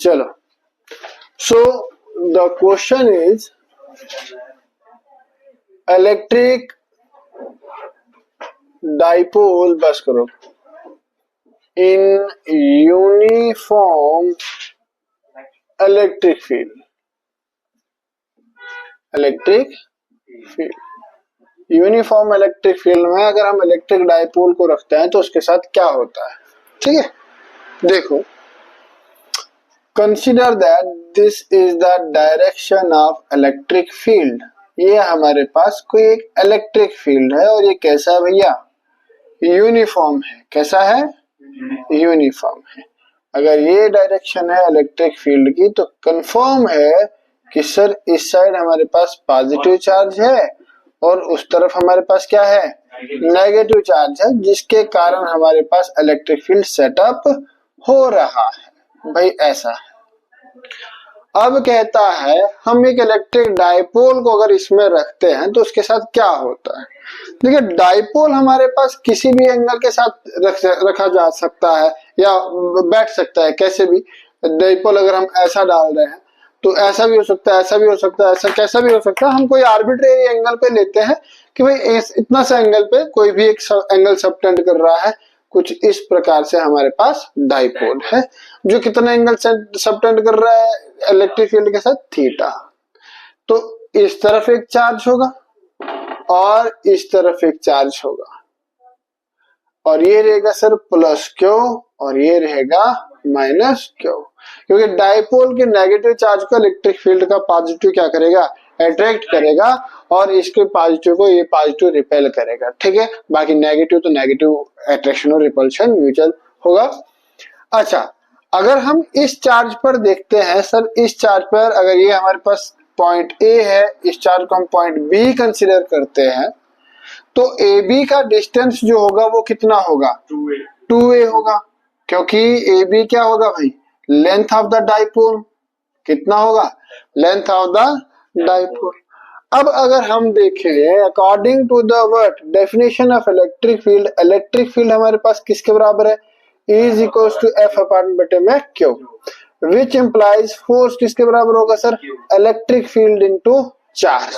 चलो, so the question is electric dipole, बस करो, in uniform electric field, electric field, uniform electric field में अगर हम इलेक्ट्रिक डाइपोल को रखते हैं तो उसके साथ क्या होता है। ठीक है, देखो, consider that this is the direction of electric field. ये हमारे पास कोई एक इलेक्ट्रिक फील्ड है और ये कैसा है भैया, यूनिफॉर्म है। कैसा है, यूनिफॉर्म है। अगर ये डायरेक्शन है इलेक्ट्रिक फील्ड की तो कंफर्म है कि सर इस साइड हमारे पास पॉजिटिव चार्ज है और उस तरफ हमारे पास क्या है, नेगेटिव चार्ज है, जिसके कारण हमारे पास इलेक्ट्रिक फील्ड सेटअप हो रहा है। भाई ऐसा है। अब कहता है हम एक इलेक्ट्रिक डाइपोल को अगर इसमें रखते हैं तो उसके साथ क्या होता है। देखिए, डाइपोल हमारे पास किसी भी एंगल के साथ रखा जा सकता है या बैठ सकता है, कैसे भी। डाइपोल अगर हम ऐसा डाल रहे हैं तो ऐसा भी हो सकता है, ऐसा भी हो सकता है, ऐसा कैसा भी हो सकता है। हम कोई आर्बिट्रेरी एंगल पे लेते हैं कि भाई इतना सा एंगल पे कोई भी एक एंगल सबटेंड कर रहा है, कुछ इस प्रकार से हमारे पास डाइपोल है जो कितना एंगल सबटेंड कर रहा है इलेक्ट्रिक फील्ड के साथ, थीटा। तो इस तरफ एक चार्ज होगा और इस तरफ एक चार्ज होगा और ये रहेगा सर प्लस क्यू और ये रहेगा माइनस क्यू, क्योंकि डाइपोल के नेगेटिव चार्ज को इलेक्ट्रिक फील्ड का पॉजिटिव क्या करेगा, अट्रैक्ट करेगा और इसके पॉजिटिव को ये पॉजिटिव रिपेल करेगा। ठीक है, बाकी नेगेटिव तो नेगेटिव अट्रैक्शन और रिपल्शन म्यूचुअल होगा। अच्छा, अगर हम इस चार्ज पर देखते हैं, सर इस चार्ज पर अगर ये हमारे पास पॉइंट ए है, इस चार्ज को हम पॉइंट बी कंसिडर करते हैं, तो ए बी का डिस्टेंस जो होगा वो कितना होगा, 2a होगा, क्योंकि ए बी क्या होगा भाई, लेंथ ऑफ द डाइपोल। कितना होगा, लेंथ ऑफ द डाइपोल। अब अगर हम देखें according to the what definition of electric field, electric field हमारे पास किसके बराबर है, E is equals to F upon बटे में Q, which implies फोर्स किसके बराबर होगा sir, electric field into charge.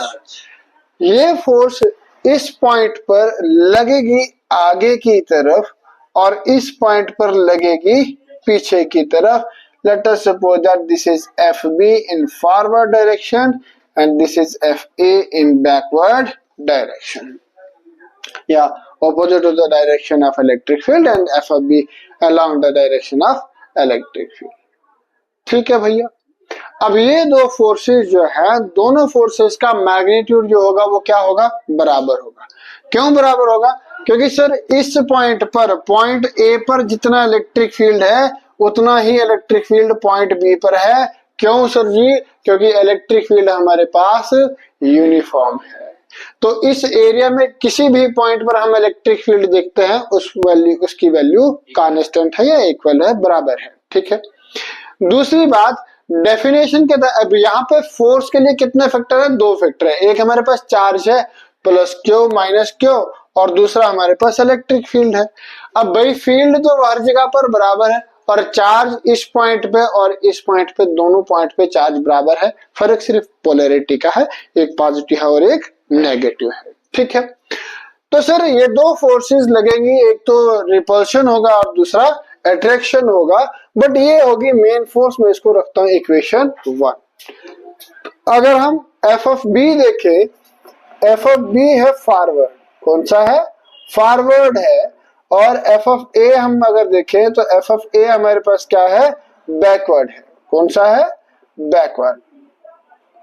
ये फोर्स इस पॉइंट पर लगेगी आगे की तरफ और इस पॉइंट पर लगेगी पीछे की तरफ। Let us suppose that this is FB in forward direction and this is FA in backward direction, yeah, opposite to the direction of electric field and FB along the direction of electric field। ठीक है भैया। अब ये दो forces जो है, दोनों forces का मैग्नीट्यूड जो होगा वो क्या होगा, बराबर होगा। क्यों बराबर होगा, क्योंकि सर इस पॉइंट पर, पॉइंट ए पर जितना इलेक्ट्रिक फील्ड है उतना ही इलेक्ट्रिक फील्ड पॉइंट बी पर है। क्यों सर जी, क्योंकि इलेक्ट्रिक फील्ड हमारे पास यूनिफॉर्म है। तो इस एरिया में किसी भी पॉइंट पर हम इलेक्ट्रिक फील्ड देखते हैं उसकी वैल्यू कांस्टेंट है या इक्वल है, बराबर है। ठीक है। दूसरी बात, डेफिनेशन के अब यहाँ पे फोर्स के लिए कितने फैक्टर है, दो फैक्टर है। एक हमारे पास चार्ज है प्लस क्यू माइनस क्यू और दूसरा हमारे पास इलेक्ट्रिक फील्ड है। अब भाई फील्ड तो हर जगह पर बराबर है और चार्ज इस पॉइंट पे और इस पॉइंट पे, दोनों पॉइंट पे चार्ज बराबर है, फर्क सिर्फ पोलैरिटी का है, एक पॉजिटिव है और एक नेगेटिव है। ठीक है। तो सर ये दो फोर्सेस लगेंगी, एक तो रिपल्शन होगा और दूसरा अट्रैक्शन होगा, बट ये होगी मेन फोर्स। मैं इसको रखता हूं इक्वेशन 1। अगर हम एफ ऑफ बी देखें, एफ ऑफ बी है फॉरवर्ड, कौन सा है, फॉरवर्ड है, और एफ ऑफ ए हम अगर देखें तो एफ ऑफ ए हमारे पास क्या है, बैकवर्ड है, कौन सा है, backward.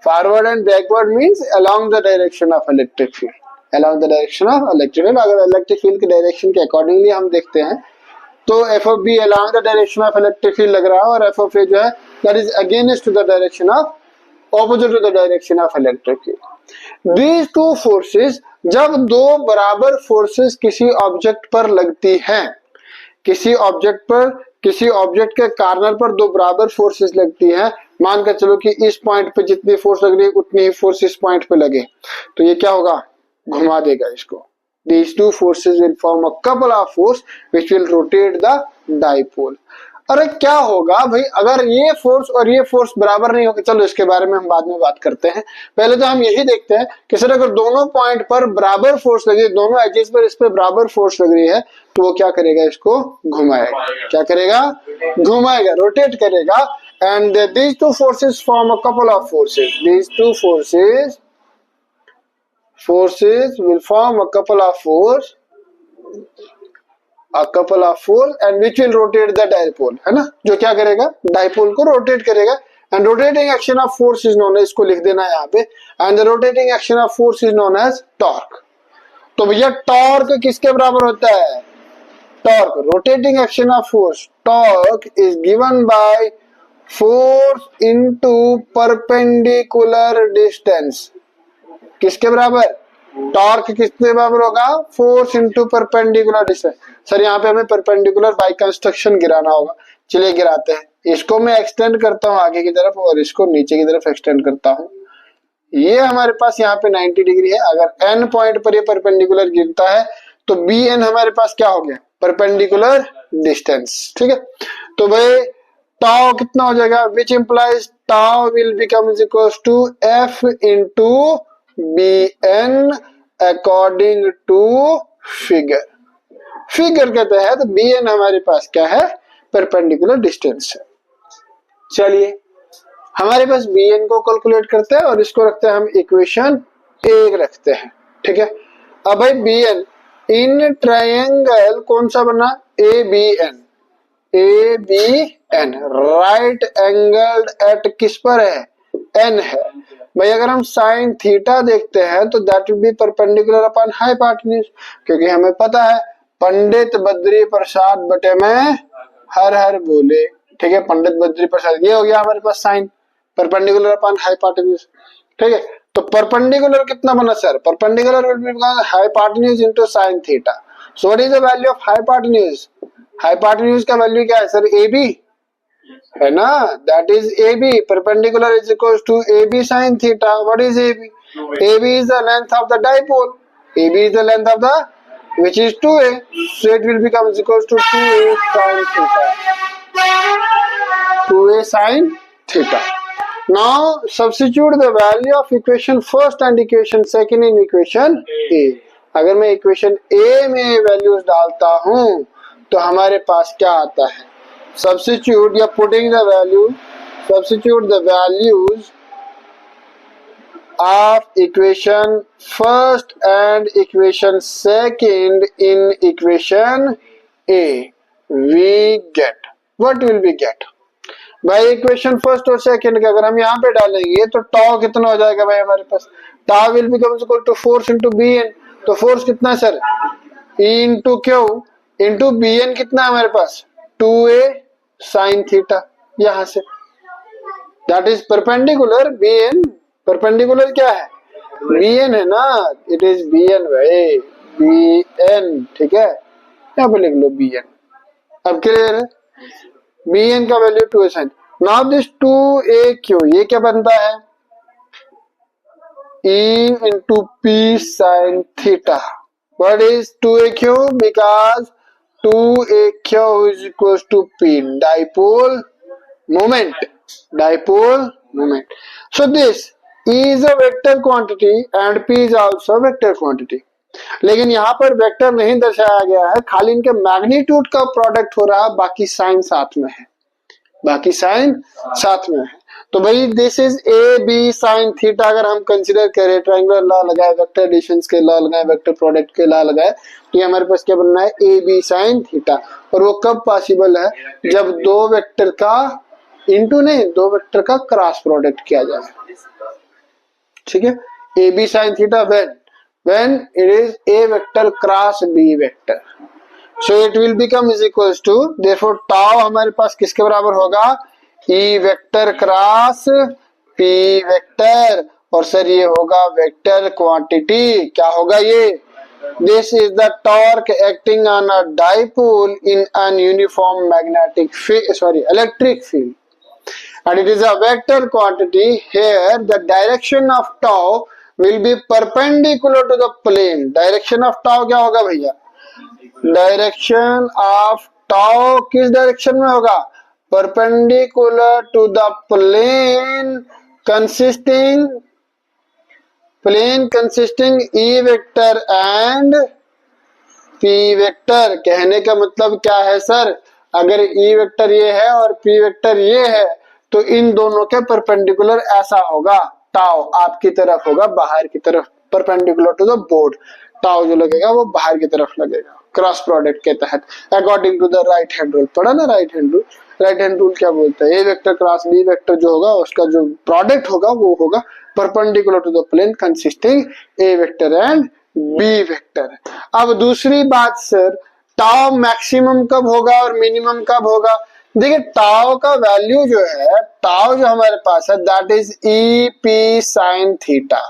Forward and backward means along the direction of electric field, along the direction of electric field. अगर इलेक्ट्रिक फील्ड के डायरेक्शन के अकॉर्डिंगली हम देखते हैं तो F of B along the direction of electric field लग रहा है और एफ ऑफ ए जो है that is against to the direction of, opposite to the direction of electric field. These two forces, जब दो बराबर फोर्सेस किसी ऑब्जेक्ट पर लगती हैं, किसी ऑब्जेक्ट पर, किसी ऑब्जेक्ट के कॉर्नर पर दो बराबर फोर्सेस लगती हैं, मान कर चलो कि इस पॉइंट पे जितनी फोर्स लग रही है उतनी ही फोर्स इस पॉइंट पे लगे, तो ये क्या होगा, घुमा देगा इसको। These two forces will form a couple of force which will rotate the dipole। अरे क्या होगा भाई अगर ये फोर्स और ये फोर्स बराबर नहीं होगा, चलो इसके बारे में हम बाद में बात करते हैं, पहले तो हम यही देखते हैं कि सर अगर दोनों पॉइंट पर बराबर फोर्स लगी है, दोनों एजेस पर इस पे बराबर फोर्स लग रही है, तो वो क्या करेगा, इसको घुमाएगा। क्या करेगा, घुमाएगा, रोटेट करेगा। And these two forces form a couple of forces, these two forces will form a couple of force and which will rotate the dipole, है ना, जो क्या करेगा, डाइपोल को रोटेट करेगा। And rotating action of force is known as, इसको लिख देना है यहाँ पे, and the rotating action of force is known as torque. तो भैया टॉर्क किसके बराबर होता है, torque, rotating action of force, torque is given by force into perpendicular distance. किसके बराबर, टॉर्क किसके बराबर होगा, force into perpendicular distance. Sir यहाँ पे हमें परपेंडिकुलर बाय कंस्ट्रक्शन गिराना होगा, चलिए गिराते हैं। इसको मैं एक्सटेंड करता हूँ आगे की तरफ और इसको नीचे की तरफ एक्सटेंड करता हूँ। ये हमारे पास यहाँ पे 90 डिग्री है। अगर एन पॉइंट पर ये परपेंडिकुलर गिरता है तो बी एन हमारे पास क्या हो गया, परपेंडिकुलर डिस्टेंस। ठीक है, तो भाई टाउ कितना हो जाएगा, which implies tau will become is equals to F into B N according to figure. Figure के तहत बी एन हमारे पास क्या है, परपेंडिकुलर डिस्टेंस है। चलिए हमारे पास बी एन को कैलकुलेट करते हैं और इसको रखते हैं हम इक्वेशन 1 रखते हैं। ठीक है, अब भाई बी एन इन ट्रायंगल कौन सा बना, A B N, A B N right angled at किस पर है, एन है। भाई अगर हम साइन थीटा देखते हैं तो that will be perpendicular upon hypotenuse, क्योंकि हमें पता है पंडित बद्री प्रसाद बटे में हर हर बोले। ठीक है, पंडित बद्री प्रसाद, ये हो गया हमारे पास साइन, परपेंडिकुलर अपॉन हाइपोटेन्यूज। ठीक है, तो परपेंडिकुलर कितना बना sir, perpendicular will be hypotenuse into sine theta. So what is the value of hypotenuse, hypotenuse का वैल्यू क्या है सर, ए बी है ना, that is A B, perpendicular is equal to A B sine theta. What is A B, A B is the length of the dipole, A B is the length of the which is 2a, so it will become is equals to 2a sin theta, 2a sin theta. Now substitute the value of equation first and equation second in equation a. अगर मैं equation a में values डालता हूँ तो हमारे पास क्या आता है, substitute या putting the value, substitute the values of equation first and equation second in equation a, we get, what will we get भाई, इक्वेशन फर्स्ट और सेकंड के अगर हम यहाँ पे डालेंगे तो टाउ कितना हो जाएगा भाई हमारे पास, tau will become equal to force into B N. तो फोर्स कितना है sir, E into Q into B N कितना है हमारे पास, 2a साइन थीटा, यहाँ से that is perpendicular B N, perpendicular क्या है, बी एन है ना, इट इज बी एन भाई, बी एन। ठीक है, यहाँ पे लिख लो बी एन। अब क्लियर है, बी एन का value 2a sign. Now this 2a q, ये क्या बनता है, E into P sine theta. What is 2a q, because 2a q is equal to P, dipole moment, dipole moment. So this is a vector quantity and p is also vector quantity, लेकिन यहाँ पर vector नहीं दर्शाया गया है, खाली इनके magnitude का प्रोडक्ट हो रहा है, बाकी साइन साथ में है, बाकी साइन साथ में है। तो भाई this is A B sine theta. अगर हम कंसीडर करें ट्रायंगुलर लॉ लगाए, वेक्टर एडिशंस के लॉ लगाए, वेक्टर प्रोडक्ट के लॉ लगाए, तो ये हमारे पास क्या बनना है, ए बी साइन थीटा। और वो कब पॉसिबल है, जब दो वेक्टर का इंटू नहीं, दो वेक्टर का क्रॉस प्रोडक्ट किया जाए। ठीक है, A B sine theta when it is a vector cross b vector, so it will become is equals to, therefore tau हमारे पास किसके बराबर होगा, e vector cross p vector, और सर ये होगा वेक्टर क्वांटिटी। क्या होगा ये, this is the torque acting on a dipole in an uniform magnetic field, electric field, and it is a vector quantity. Here the direction of tau will be perpendicular to the plane. Direction of tau क्या होगा भैया, direction of tau किस direction में होगा, perpendicular to the plane consisting E vector and P vector। कहने का मतलब क्या है सर, अगर E वेक्टर ये है और P वेक्टर ये है तो इन दोनों के परपेंडिकुलर ऐसा होगा, टाउ आपकी तरफ होगा, बाहर की तरफ, perpendicular to the board, tau जो लगेगा वो बाहर की तरफ लगेगा क्रॉस प्रोडक्ट के तहत, according to the right hand rule. पढ़ा ना right hand rule? Right hand rule क्या बोलता है, A vector cross B vector जो होगा उसका जो प्रोडक्ट होगा वो होगा perpendicular to the plane consisting A vector and B vector. अब दूसरी बात सर, टाउ मैक्सिमम कब होगा और मिनिमम कब होगा? देखिए टाउ का वैल्यू जो है, टाउ जो हमारे पास है that is E P sine theta.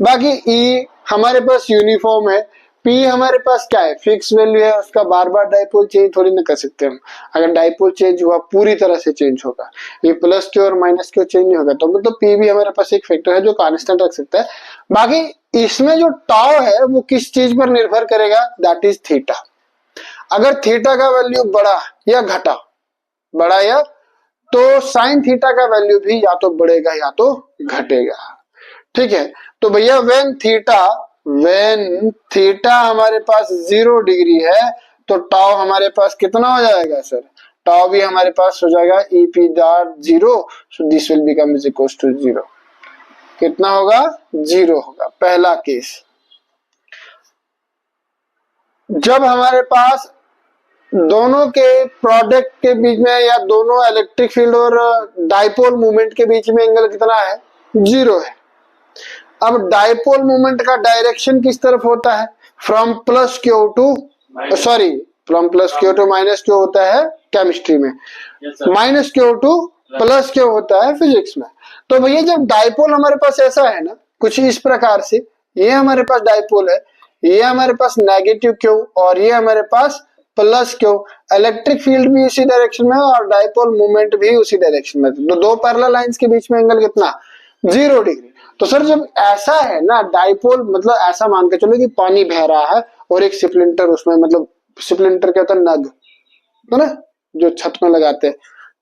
बाकी ई हमारे पास यूनिफॉर्म है, पी हमारे पास क्या है, फिक्स वैल्यू है, उसका बार बार डाइपोल चेंज थोड़ी ना कर सकते हम। अगर डाइपोल चेंज हुआ पूरी तरह से चेंज होगा, ये प्लस क्यू और माइनस क्यू चेंज नहीं होगा, तो मतलब पी भी हमारे पास एक फैक्टर है जो कांस्टेंट रख सकता है। बाकी इसमें जो टाउ है वो किस चीज पर निर्भर करेगा, दैट इज थीटा। अगर थीटा का वैल्यू बढ़ा या घटा, बढ़ा या, तो साइन थीटा का वैल्यू भी या तो बढ़ेगा या तो घटेगा। ठीक है, तो भैया व्हेन थीटा हमारे पास 0 डिग्री है तो टाउ हमारे पास कितना हो जाएगा सर, टाउ भी हमारे पास हो जाएगा E P dot 0, so this will become is equal to 0। कितना होगा, 0 होगा, पहला केस। जब हमारे पास दोनों के प्रोडक्ट के बीच में या दोनों इलेक्ट्रिक फील्ड और डाइपोल मूवमेंट के बीच में एंगल कितना है, 0 है। अब डाइपोल मूवमेंट का डायरेक्शन किस तरफ होता है, from plus q to minus q होता है केमिस्ट्री में, minus q to plus q होता है फिजिक्स में। तो भैया जब डाइपोल हमारे पास ऐसा है ना, कुछ इस प्रकार से, ये हमारे पास डाइपोल है, ये हमारे पास नेगेटिव क्यू और ये हमारे पास प्लस क्यू, इलेक्ट्रिक फील्ड भी इसी डायरेक्शन में और डाइपोल मूवमेंट भी उसी डायरेक्शन में, तो दो पैरेलल लाइंस के बीच में एंगल कितना, 0 डिग्री। तो सर जब ऐसा है ना डाइपोल, मतलब ऐसा मान के चलो कि पानी बह रहा है और एक स्प्लिंटर उसमें, मतलब स्प्लिंटर क्या होता है, नग है ना जो छत में लगाते हैं,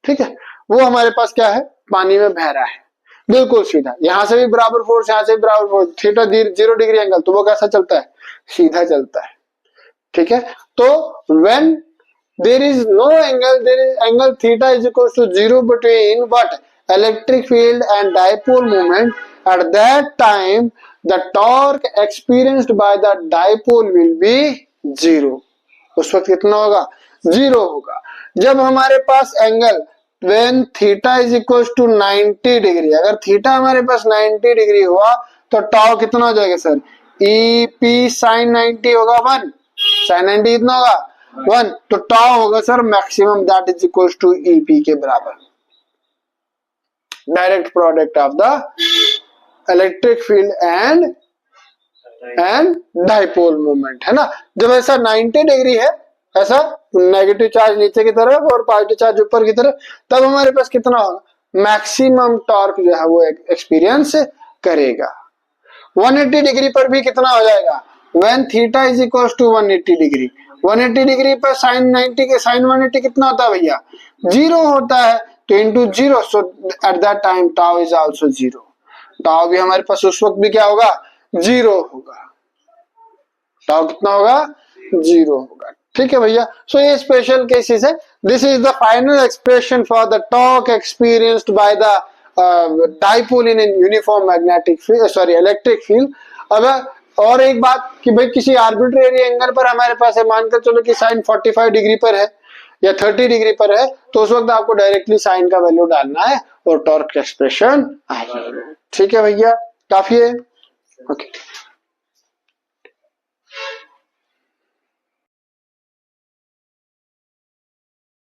ठीक है, वो हमारे पास क्या है, पानी में बह रहा है बिल्कुल सीधा, यहां से भी बराबर फोर्स, यहां से भी बराबर फोर्स, थीटा 0 डिग्री एंगल, तो वो कैसा चलता है, सीधा चलता है। ठीक है, तो when there is no angle, there is angle theta is equal to 0 between what, electric field and dipole moment, at that time the torque experienced by the dipole will be 0। उस वक्त कितना होगा, 0 होगा। जब हमारे पास angle when theta is equal to 90 degree, अगर theta हमारे पास 90 डिग्री हुआ तो टाउ कितना हो जाएगा सर, ई पी साइन 90 होगा 1, साइन 90 कितना होगा 1, तो टाउ होगा sir maximum, that is equal to E P के बराबर, direct product of the electric field and dipole moment, है ना। जब ऐसा 90 डिग्री है, ऐसा नेगेटिव चार्ज नीचे की तरफ और पॉजिटिव चार्ज ऊपर की तरफ, तब हमारे पास कितना होगा, मैक्सिमम टॉर्क जो है वो एक्सपीरियंस करेगा। 180 डिग्री पर भी कितना हो जाएगा, when theta is equal to 180 degree, 180 degree पर साइन 90 के साइन 180 कितना होता है भैया, 0 होता है, तो into 0, so at that time tau is also 0, tau भी हमारे पास उस वक्त भी क्या होगा, 0 होगा, टाउ कितना होगा, 0 होगा। ठीक है भैया, सो ये स्पेशल केसेस है। This is the final expression for the torque experienced by the dipole in uniform magnetic field, sorry electric field. अब और एक बात कि भाई किसी आर्बिट्रेरी एंगल पर हमारे पास है, मानकर चलो कि साइन 45 डिग्री पर है या 30 डिग्री पर है, तो उस वक्त आपको डायरेक्टली साइन का वैल्यू डालना है और टॉर्क एक्सप्रेशन आ जाएगा। ठीक है भैया, काफी है, ओके।